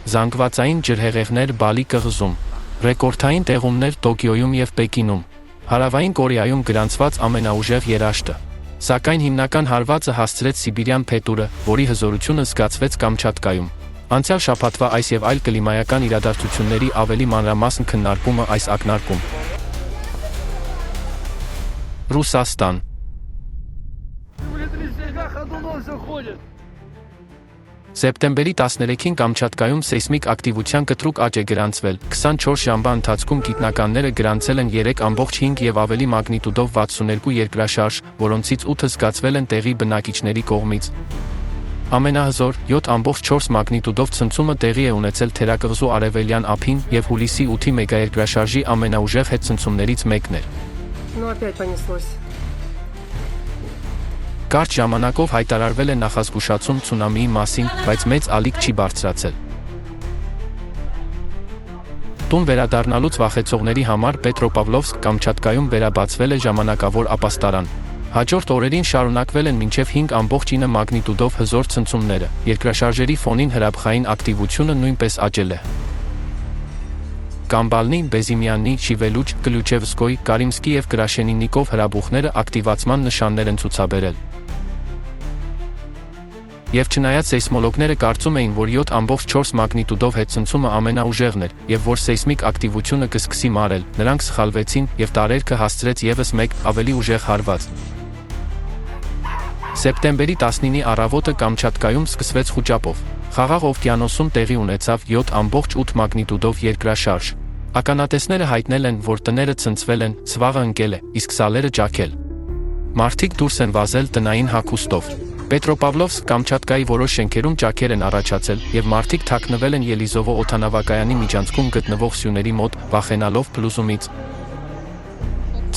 Զանգվածային ջրհեղեղներ Բալի կղզում, ռեկորդային տեղումներ Տոկիոյում և Պեկինում, Հարավային Կորեայում գրանցված ամենաուժեղ երաշտը։ Սակայն հիմնական հարվածը հասցրեց Սիբիրյան փետուրը, որի հզորությունը զգացվեց Կամչատկայում։ Անցյալ շաբաթվա այս և այլ կլիմայական իրադարձությունների ավելի մանրամասն քննարկումը այս ակնարկում։ Ռուսաստան։ Սեպտեմբերի 13-ին Կամչատկայում սեյսմիկ ակտիվության կտրուկ աճ է գրանցվել։ 24 ժամվա ընթացքում գիտնականները գրանցել են 3.5 և ավելի մագնիտուդով 62 երկրաշարժ, որոնցից 8-ը զգացվել են տեղի բնակիչների կողմից։ Ամենահզոր 7.4 մագնիտուդով ցնցումը տեղի է ունեցել թերակղզու արևելյան ափին և հուլիսի 8-ի մեգաերկրաշարժի ամենաուժեղ հետցնցումներից մեկն էր։ Կարճ ժամանակով հայտարարվել է նախազգուշացում ցունամիի մասին, բայց մեծ ալիք չի բարձրացել։ Տուն վերադառնալուց վախեցողների համար Պետրոպավլովսկ-Կամչատկայում վերաբացվել է ժամանակավոր ապաստարան։ Հաջորդ օրերին շարունակվել են մինչև 5.9 մագնիտուդով հզոր ցնցումները։ Երկրաշարժերի ֆոնին հրաբխային ակտիվությունը նույնպես աճել է։ Կամբալնի, Բեզիմյանի, Շիվելուչ, Կլյուչևսկոյ, Կարիմսկի և Կրաշենինիկով հրաբուխները ակտիվացման նշաններ են ցուցաբերել։ Եվ չնայած սեյսմոլոգները կարծում էին, որ 7.4 մագնիտուդով հետցնցումը ամենաուժեղն էր, և որ սեյսմիկ ակտիվությունը կսկսի մարել, նրանք սխալվեցին, և տարերքը հասցրեց ևս մեկ, ավելի ուժեղ հարված։ Սեպտեմբերի 19-ի առավոտը Կամչատկայում սկսվեց խուճապով։ Խաղաղ օվկիանոսում տեղի ունեցավ 7.8 մագնիտուդով երկրաշարժ։ Ականատեսները հայտնել են, որ տները ցնցվել են, ցվաղը ընկել է, իսկ սալերը ճաքել։ Մարդիկ դուրս են վազել տնային հագուստով։ Պետրոպավլովսկ-Կամչատկայի որոշ շենքերում ճաքեր են առաջացել, և մարդիկ թաքնվել են Ելիզովո օդանավակայանի միջանցքում գտնվող սյուների մոտ, վախենալով փլուզումից։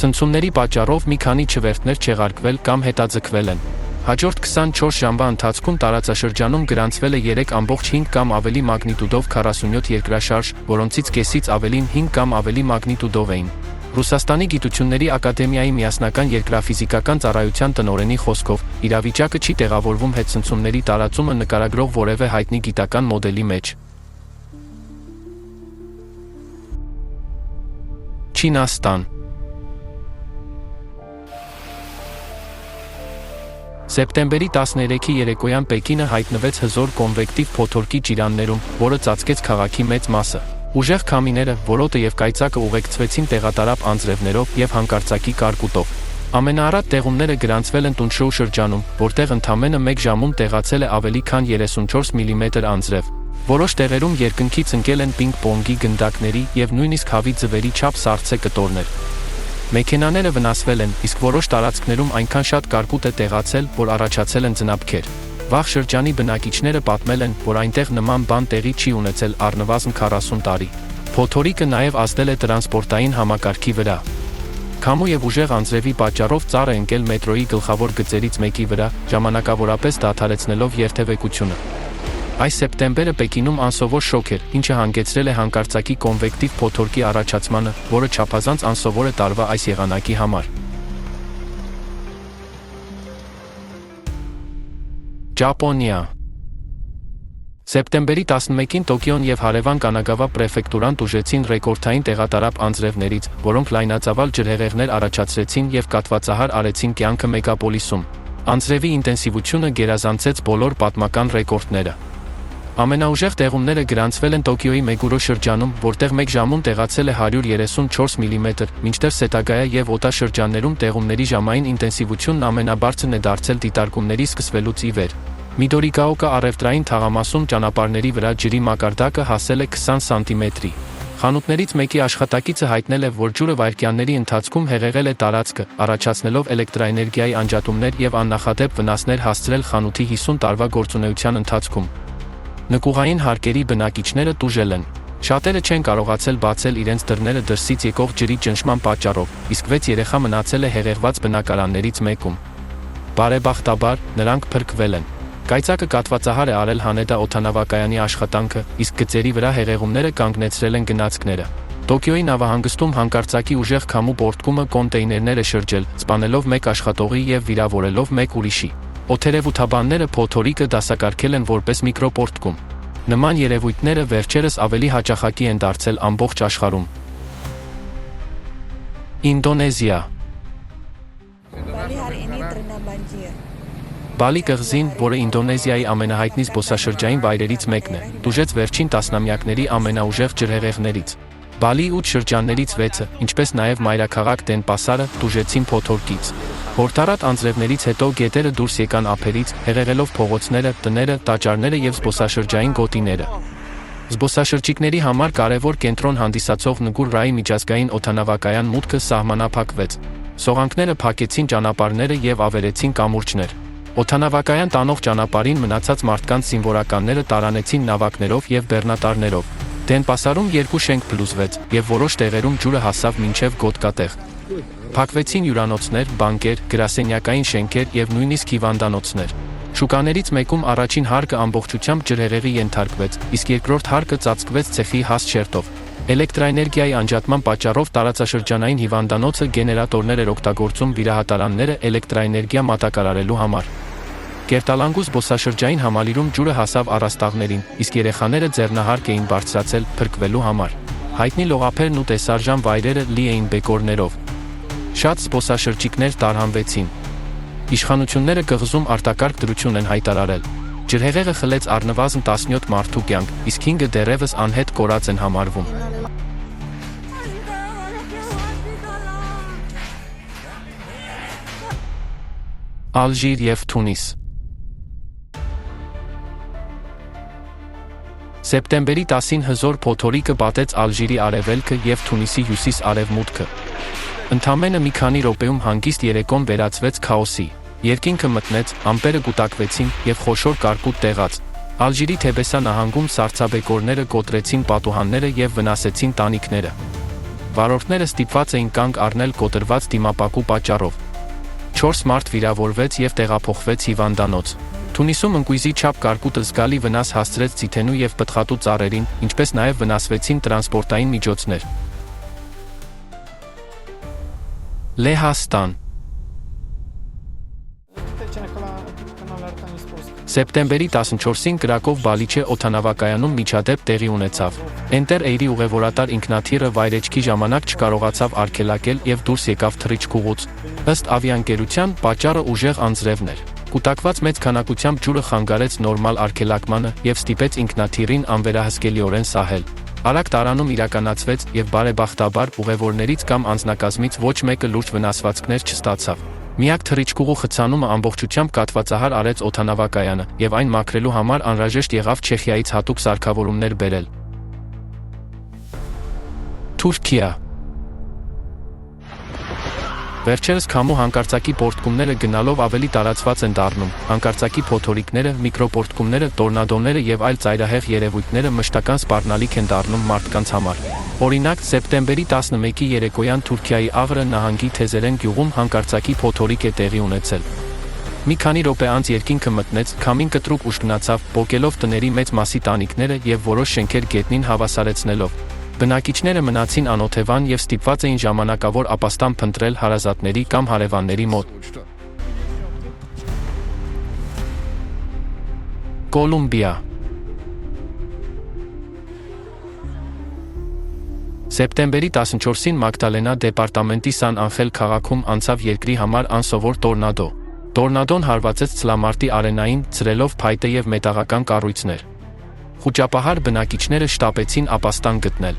Ցնցումների պատճառով մի քանի չվերթներ չեղարկվել կամ հետաձգվել են։ Հաջորդ 24 ժամվա ընթացքում տարածաշրջանում գրանցվել է 3.5 կամ ավելի մագնիտուդով 47 երկրաշարժ, որոնցից կեսից ավելին 5 կամ ավելի մագնիտուդով էին։ Ռուսաստանի գիտությունների ակադեմիայի միասնական երկրաֆիզիկական ծառայության տնօրենի խոսքով, իրավիճակը չի տեղավորվում հետցնցումների տարածումը նկարագրող որևէ հայտնի գիտական մոդելի մեջ։ Չինաստան։ Սեպտեմբերի 13-ի երեկոյան Պեկինը հայտնվեց հզոր կոնվեկտիվ փոթորկի ջիրաններում, որը ծածկեց քաղաքի մեծ մասը։ Ուժեղ քամիները, որոտը և կայծակը ուղեկցվեցին տեղատարապ անձրևներով և հանկարծակի կարկուտով։ Ամենաառատ տեղումները գրանցվել են Տունշոու շրջանում, որտեղ ընդամենը 1 ժամում տեղացել է ավելի քան 34 մմ անձրև։ Որոշ տեղերում երկնքից ընկել են պինգ-պոնգի գնդակների և նույնիսկ հավի ձվերի չափ սառցե կտորներ։ Մեքենաները վնասվել են, իսկ որոշ տարածքներում այնքան շատ կարկուտ է տեղացել, որ առաջացել են ձնապքեր։ Վաղ շրջանի բնակիչները պատմել են, որ այնտեղ նման բան տեղի չի ունեցել առնվազն 40 տարի։ Փոթորիկը նաև ազդել է տրանսպորտային համակարգի վրա։ Քամու և ուժեղ անձրևի պատճառով ծառ է ընկել մետրոյի գլխավոր գծերից մեկի վրա, ժամանակավորապես դադարեցնելով երթևեկությունը։ Այս սեպտեմբերը Պեկինում անսովոր շոկ էր, ինչը հանգեցրել է հանկարծակի կոնվեկտիվ փոթորկի առաջացմանը, որը չափազանց անսովոր է տարվա այս եղանակի համար։ Ճապոնիա։ Սեպտեմբերի 11-ին Տոկիոն և Հարևան Կանագավա պրեֆեկտուրան տուժեցին ռեկորդային տեղատարապ անձրևներից, որոնք լայնածավալ ջրհեղեղներ առաջացրեցին և կաթվածահար արեցին կյանքը մեգապոլիսում։ Անձրևի ինտենսիվությունը գերազանցեց բոլոր պատմական ռեկորդները։ Ամենաուժեղ տեղումները գրանցվել են Տոկիոյի Մեգուրո շրջանում, որտեղ 1 ժամում տեղացել է 134 մմ, մինչդեռ Սետագայա և Օտա շրջաններում տեղումների ժամային ինտենսիվությունն ամենաբարձրն է դարձել դիտարկումների սկսվելուց ի վեր։ Միդորիգաոկա առևտրային թաղամասում ճանապարհների վրա ջրի մակարդակը հասել է 20 սանտիմետրի։ Խանութներից մեկի աշխատակիցը հայտնել է, որ ջուրը վայրկյանների ընթացքում հեղեղել է տարածքը, առաջացնելով էլեկտրաէներգիայի անջատումներ և աննախադեպ վնասներ հասցրել խանութի 50 տարվա գործունեության ընթացքում։ Նկուղային հարկերի բնակիչները տուժել են։ Շատերը չեն կարողացել բացել իրենց դռները դրսից եկող ջրի ճնշման պատճառով, իսկ 6 երեխա մնացել է հեղեղված բնակարաններից մեկում։ Բարեբախտաբար, նրանք փրկվել են։ Կայծակը կաթվածահար է արել Հանեդա օդանավակայանի աշխատանքը, իսկ գծերի վրա հեղեղումները կանգնեցրել են գնացքները։ Տոկիոյի նավահանգստում հանկարծակի ուժեղ քամու պոռթկումը կոնտեյներներ է շրջել, սպանելով 1 աշխատողի և վիրավորելով 1 ուրիշի։ Օդերևութաբանները փոթորիկը դասակարգել են որպես միկրոպոռթկում։ Նման երևույթները վերջերս ավելի հաճախակի են դարձել ամբողջ աշխարհում։ Ինդոնեզիա։ Բալի կղզին, որը Ինդոնեզիայի ամենահայտնի զբոսաշրջային վայրերից մեկն է, տուժեց վերջին տասնամյակների ամենաուժեղ ջրհեղեղներից։ Բալիի 8 շրջաններից 6-ը, ինչպես նաև մայրաքաղաք Դենպասարը, տուժեցին փոթորկից։ Հորդառատ անձրևներից հետո գետերը դուրս եկան ափերից, հեղեղելով փողոցները, տները, տաճարները և զբոսաշրջային գոտիները։ Զբոսաշրջիկների համար կարևոր կենտրոն հանդիսացող Նգուր-Ռայի միջազգային օդանավակայան մուտքը սահմանափակվեց։ Սողանքները փակեցին ճանապարհները և ավերեցին կամուրջներ։ Օդանավակայան տանող ճանապարհին մնացած մարդկանց զինվորականները տարանեցին նավակներով և բեռնատարներով։ Դենպասարում 2 շենք փլուզվեց, և որոշ տեղերում ջուրը հասավ մինչև գոտկատեղ։ Փակվեցին հյուրանոցներ, բանկեր, գրասենյակային շենքեր և նույնիսկ հիվանդանոցներ։ Շուկաներից մեկում առաջին հարկը ամբողջությամբ ջրհեղեղի ենթարկվեց, իսկ երկրորդ հարկը ծածկվեց ցեխի հաստ շերտով։ Էլեկտրաէներգիայի անջատման պատճառով տարածաշրջանային հիվանդանոցը գեներատորներ էր օգտագործում վիրահատարանները էլեկտրաէներգիա մատակարարելու համար։ Կերտալանգու զբոսաշրջային համալիրում ջուրը հասավ առաստաղներին, իսկ երեխաները ձեռնահարկ էին բարձրացել փրկվելու համար։ Հայտնի լողափերն ու տեսարժան վայրերը լի էին բեկորներով։ Շատ զբոսաշրջիկներ տարհանվեցին։ Իշխանությունները կղզում արտակարգ դրություն են հայտարարել։ Ջրհեղեղը խլեց առնվազն 17 մարդու կյանք, իսկ 5-ը դեռևս անհետ կորած են համարվում։ Ալժիր և Թունիս։ Սեպտեմբերի 10-ին հզոր փոթորիկը պատեց Ալժիրի արևելքը և Թունիսի հյուսիս-արևմուտքը։ Ընդամենը մի քանի րոպեում հանգիստ երեկոն վերածվեց քաոսի։ Երկինքը մտնեց, ամպերը կուտակվեցին և խոշոր կարկուտ տեղաց։ Ալժիրի Թեբեսա նահանգում սառցաբեկորները կոտրեցին պատուհանները և վնասեցին տանիքները։ Վարորդները ստիպված էին կանգ առնել կոտրված դիմապակու պատճառով։ 4 մարդ վիրավորվեց և տեղափոխվեց հիվանդանոց։ Թունիսում ընկույզի չափ կարկուտը զգալի վնաս հասցրեց ձիթենու և պտղատու ծառերին, ինչպես նաև վնասվեցին տրանսպորտային միջոցներ։ Լեհաստան։ Սեպտեմբերի 14-ին Կրակով Բալիչե օդանավակայանում միջադեպ տեղի ունեցավ։ Էնտեր Էյրի ուղևորատար ինքնաթիռը վայրէջքի ժամանակ չկարողացավ արգելակել և դուրս եկավ թռիչքուղուց։ Ըստ ավիաընկերության, պատճառը ուժեղ անձրևն էր։ Կուտակված մեծ քանակությամբ ջուրը խանգարեց նորմալ արգելակմանը և ստիպեց ինքնաթիռին անվերահսկելիորեն սահել։ Արագ տարանում իրականացվեց և բարեբախտաբար ուղևորներից կամ անձնակազմից ոչ մեկը լուրջ վնասվածքներ չստացավ։ Միակ թռիչքուղու խցանումը ամբողջությամբ կաթվածահար արեց օդանավակայանը, և այն մաքրելու համար անհրաժեշտ եղավ Չեխիայից հատուկ սարքավորումներ բերել։ Թուրքիա։ Վերջերս քամու հանկարծակի պոռթկումները գնալով ավելի տարածված են դառնում։ Հանկարծակի փոթորիկները, միկրոպոռթկումները, տորնադոները և այլ ծայրահեղ երևույթները մշտական սպառնալիք են դառնում մարդկանց համար։ Օրինակ, սեպտեմբերի 11-ի երեկոյան Թուրքիայի Աղրը նահանգի Թեզերեն գյուղում հանկարծակի փոթորիկ է տեղի ունեցել։ Մի քանի րոպե անց երկինքը մտնեց, քամին կտրուկ ուժգնացավ, պոկելով տների մեծ մասի տանիքները և որոշ շենքեր գետնին հավասարեցնելով։ Բնակիչները մնացին անօթևան և ստիպված էին ժամանակավոր ապաստան փնտրել հարազատների կամ հարևանների մոտ։ Կոլումբիա։ Սեպտեմբերի 14-ին Մագդալենա դեպարտամենտի Սան Անխել քաղաքում անցավ երկրի համար անսովոր տորնադո։ Տորնադոն հարվածեց ցլամարտի արենային, ցրելով փայտե և մետաղական կառույցներ։ Խուճապահար բնակիչները շտապեցին ապաստան գտնել։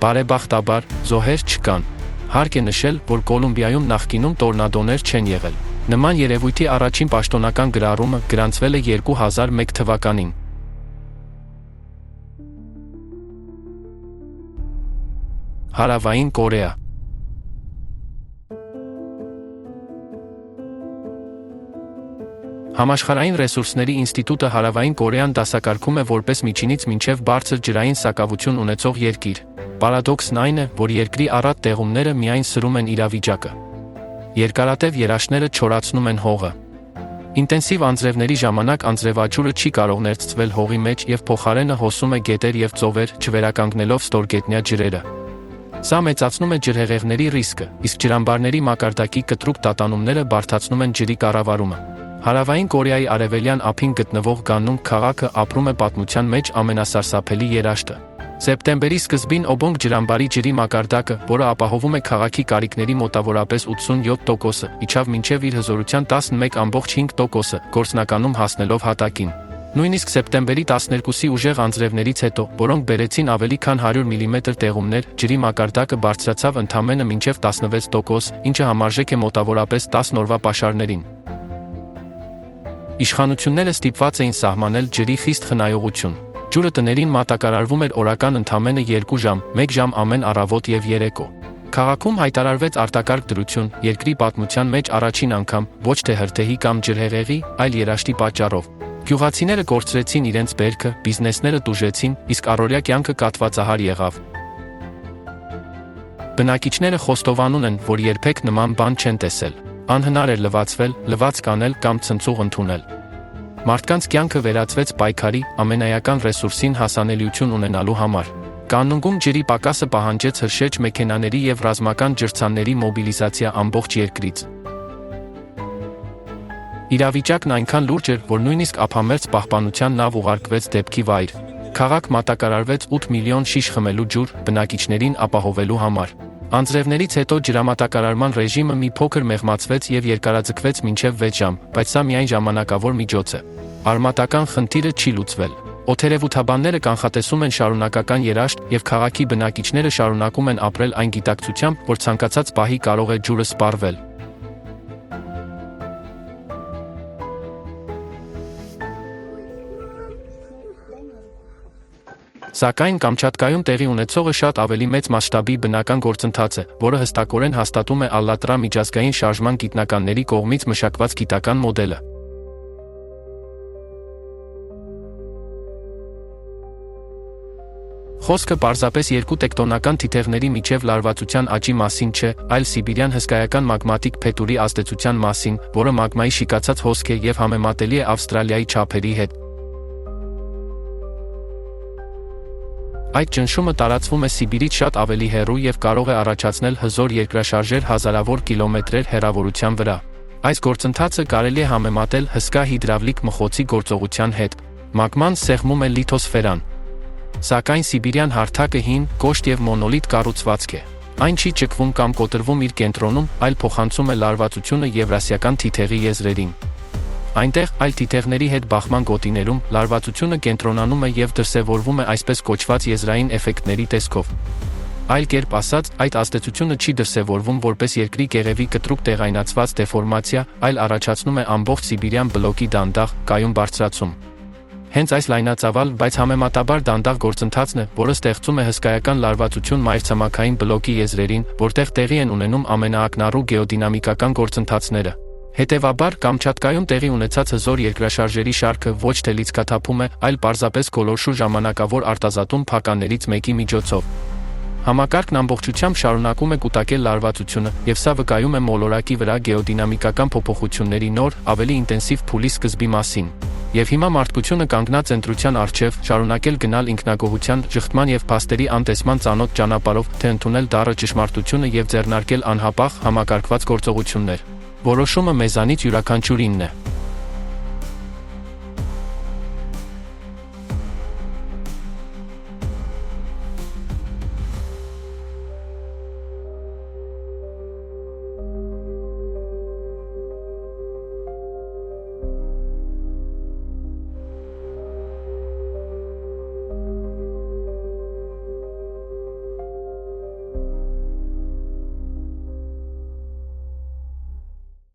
Բարեբախտաբար, զոհեր չկան։ Հարկ է նշել, որ Կոլումբիայում նախկինում տորնադոներ չեն եղել։ Նման երևույթի առաջին պաշտոնական գրառումը գրանցվել է 2001 թվականին։ Հարավային Կորեա։ Համաշխարհային ռեսուրսների ինստիտուտը Հարավային Կորեան դասակարգում է որպես միջինից մինչև բարձր ջրային սակավություն ունեցող երկիր։ Պարադոքսն այն է, որ երկրի առատ տեղումները միայն սրում են իրավիճակը։ Երկարատև երաշները չորացնում են հողը։ Ինտենսիվ անձրևների ժամանակ անձրևաջուրը չի կարող ներծծվել հողի մեջ և փոխարենը հոսում է գետեր և ծովեր, չվերականգնելով ստորգետնյա ջրերը։ Սա մեծացնում է ջրհեղեղների ռիսկը, իսկ ջրամբարների մակարդակի կտրուկ տատանումները բարդացնում են ջրի կառավարումը։ Հարավային Կորեայի արևելյան ափին գտնվող Գաննուն քաղաքը ապրում է պատմության մեջ ամենասարսափելի երաշտը։ Սեպտեմբերի սկզբին Օբոնգ ջրամբարի ջրի մակարդակը, որը ապահովում է քաղաքի կարիքների մոտավորապես 87%-ը, իջավ մինչև իր հզորության 11.5%-ը, գործնականում հասնելով հատակին։ Նույնիսկ սեպտեմբերի 12-ի ուժեղ անձրևներից հետո, որոնք բերեցին ավելի քան 100 մմ տեղումներ, ջրի մակարդակը բարձրացավ ընդամենը մինչև 16%, ինչը համարժեք է մոտավորապես 10 օրվա պաշարներին։ Իշխանությունները ստիպված էին սահմանել ջրի խիստ խնայողություն։ Ջուրը տներին մատակարարվում էր օրական ընդամենը 2 ժամ, 1 ժամ ամեն առավոտ եւ երեկո։ Քաղաքում հայտարարվեց արտակարգ դրություն, երկրի պատմության մեջ առաջին անգամ, ոչ թե հրթեհի կամ ջրհեղեղի, այլ երաշտի պատճառով։ Գյուղացիները կորցրեցին իրենց բերքը, բիզնեսները տուժեցին, իսկ առօրյա կյանքը կաթվածահար եղավ։ Բնակիչները խոստովանում են, որ երբեք նման բան չեն տեսել։ Անհնար էր լվացվել, լվացք անել կամ ցնցուղ ընդունել։ Մարդկանց կյանքը վերածվեց պայքարի, ամենայական ռեսուրսին հասանելիություն ունենալու համար։ Կաննունգում ջրի պակասը պահանջեց հրշեջ մեքենաների եւ ռազմական ջրցանների մոբիլիզացիա ամբողջ երկրից։ Իրավիճակն այնքան լուրջ էր, որ նույնիսկ ափամերձ պահպանության նավ ուղարկվեց դեպքի վայր։ Քաղաք մատակարարվեց 8 միլիոն շիշ խմելու ջուր, բնակիչներին ապահովելու համար։ Անձրևներից հետո ջրամատակարարման ռեժիմը մի փոքր մեղմացվեց եւ երկարաձգվեց մինչև 6 ժամ, բայց սա միայն ժամանակավոր միջոց է։ Արմատական խնդիրը չի լուծվել։ Օդերևութաբանները կանխատեսում են շարունակական երաշտ եւ քաղաքի բնակիչները շարունակում են ապրել այն գիտակցությամբ, որ ցանկացած պահի կարող է ջուրը սպառվել։ Սակայն Կամչատկայում տեղի ունեցողը շատ ավելի մեծ մասշտաբի բնական գործընթաց է, որը հստակորեն հաստատում է Ալլատրա միջազգային շարժման գիտնականների կողմից մշակված գիտական մոդելը։ Խոսքը պարզապես երկու տեկտոնական թիթեղների միջև լարվածության աճի մասին չէ, այլ սիբիրյան հսկայական մագմատիկ փետուրի ազդեցության մասին, որը մագմայի շիկացած հոսք է եւ համեմատելի է Ավստրալիայի չափերի հետ։ Այդ ճնշումը տարածվում է Սիբիրից շատ ավելի հեռու եւ կարող է առաջացնել հզոր երկրաշարժեր հազարավոր կիլոմետրեր հեռավորության վրա։ Այս գործընթացը կարելի է համեմատել հսկա հիդրավլիկ մխոցի գործողության հետ։ Մագման սեղմում է լիթոսֆերան։ Սակայն Սիբիրյան հարթակը հին, կոշտ եւ մոնոլիթ կառուցվածք է։ Այն չի ճկվում կամ կոտրվում իր կենտրոնում, այլ փոխանցում է լարվածությունը եվրասիական թիթեղի եզրերին։ Այնտեղ այլ թիթեղների հետ բախման գոտիներում լարվածությունը կենտրոնանում է եւ դրսևորվում է այսպես կոչված եզրային էֆեկտների տեսքով։ Այլ կերպ ասած, այդ ազդեցությունը չի դրսևորվում որպես երկրի կեղևի կտրուկ տեղայնացված դեֆորմացիա, այլ առաջացնում է ամբողջ Սիբիրյան բլոկի դանդաղ, կայուն բարձրացում։ Հենց այս լայնածավալ, բայց համեմատաբար դանդաղ գործընթացն է, որը ստեղծում է հսկայական լարվածություն մայրցամաքային բլոկի եզրերին, որտեղ տեղի են ունենում ամենաակնառու գեոդինամիկական գործընթացները։ Հետևաբար, Կամչատկայում տեղի ունեցած հզոր երկրաշարժերի շարքը ոչ թե լիցքաթափում է, այլ պարզապես գոլորշու ժամանակավոր արտազատում փականներից մեկի միջոցով։ Համակարգն ամբողջությամբ շարունակում է կուտակել լարվածությունը, եւ սա վկայում է մոլորակի վրա գեոդինամիկական փոփոխությունների նոր, ավելի ինտենսիվ փուլի սկզբի մասին։ Եվ հիմա մարդկությունը կանգնած է ընտրության առջև, շարունակել գնալ ինքնագոհության, ժխտման եւ փաստերի անտեսման ծանոթ ճանապարհով, թե ընդունել դառը ճշմարտությունը եւ ձեռնարկել անհապաղ, համակարգված գործողություններ։ Որոշումը մեզանից յուրաքանչյուրինն է։